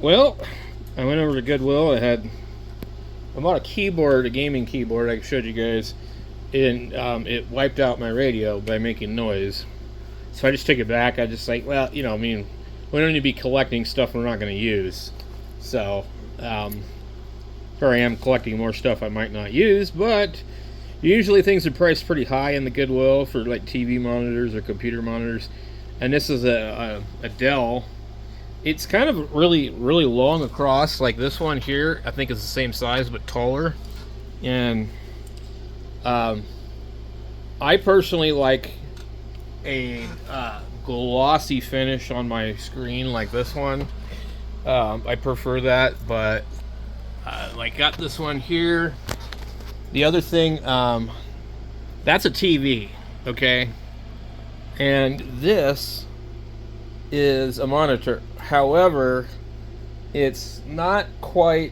Well, I went over to Goodwill. I bought a keyboard, a gaming keyboard. I showed you guys, and it wiped out my radio by making noise. So I just took it back. I just like, well, I mean, we don't need to be collecting stuff we're not going to use. So here I am collecting more stuff I might not use, but usually things are priced pretty high in the Goodwill for like TV monitors or computer monitors. And this is a Dell. It's kind of really, really long across. Like this one here, I think is the same size but taller. And I personally like a glossy finish on my screen like this one. I prefer that, but like got this one here. The other thing, that's a TV, okay? And this is a monitor. However, it's not quite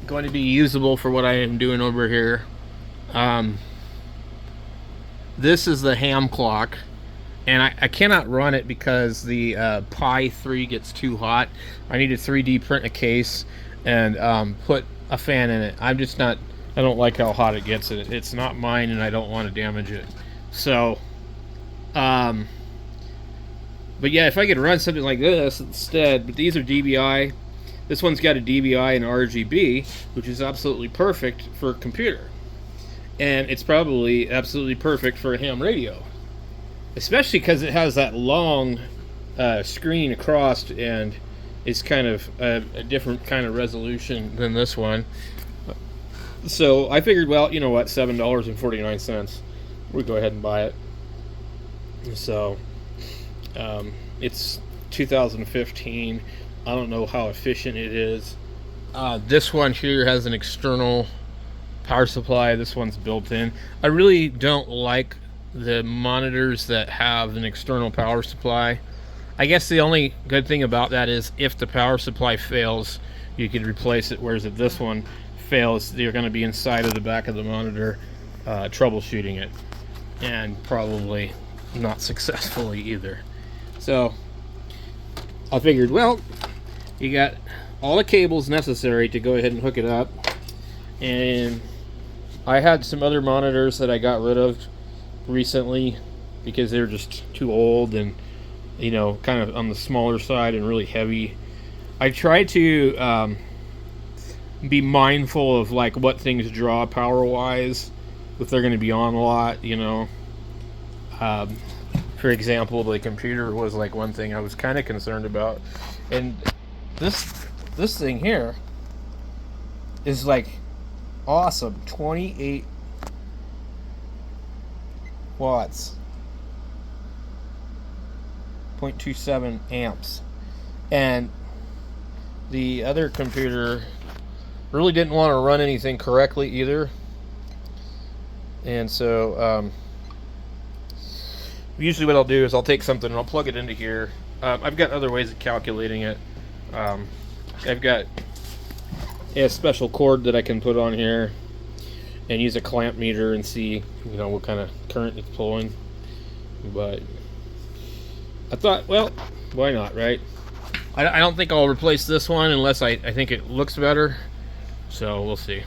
going to be usable for what I am doing over here. This is the ham clock, and I cannot run it because the Pi 3 gets too hot. I need to 3D print a case and put a fan in it. I don't like how hot it gets. It's not mine, and I don't want to damage it. So, but yeah, if I could run something like this instead, but these are DBI. This one's got a DBI and RGB, which is absolutely perfect for a computer. And it's probably absolutely perfect for a ham radio. Especially because it has that long screen across, and it's kind of a different kind of resolution than this one. So I figured, well, you know what, $7.49. We'll go ahead and buy it. So it's 2015. I don't know how efficient it is. This one here has an external power supply. This one's built in. I really don't like the monitors that have an external power supply. I guess the only good thing about that is if the power supply fails, you can replace it, whereas if this one fails, you're going to be inside of the back of the monitor troubleshooting it, and probably not successfully either. So I figured, well, you got all the cables necessary to go ahead and hook it up. And I had some other monitors that I got rid of recently because they're just too old and, kind of on the smaller side and really heavy. I try to be mindful of like what things draw power wise, if they're going to be on a lot. For example, the computer was like one thing I was kind of concerned about, and this thing here is like awesome. 28 watts, 0.27 amps, and the other computer really didn't want to run anything correctly either. And so usually what I'll do is I'll take something and I'll plug it into here. I've got other ways of calculating it. I've got a special cord that I can put on here and use a clamp meter and see what kind of current it's pulling. But I thought, well, why not, right? I don't think I'll replace this one unless I think it looks better. So we'll see.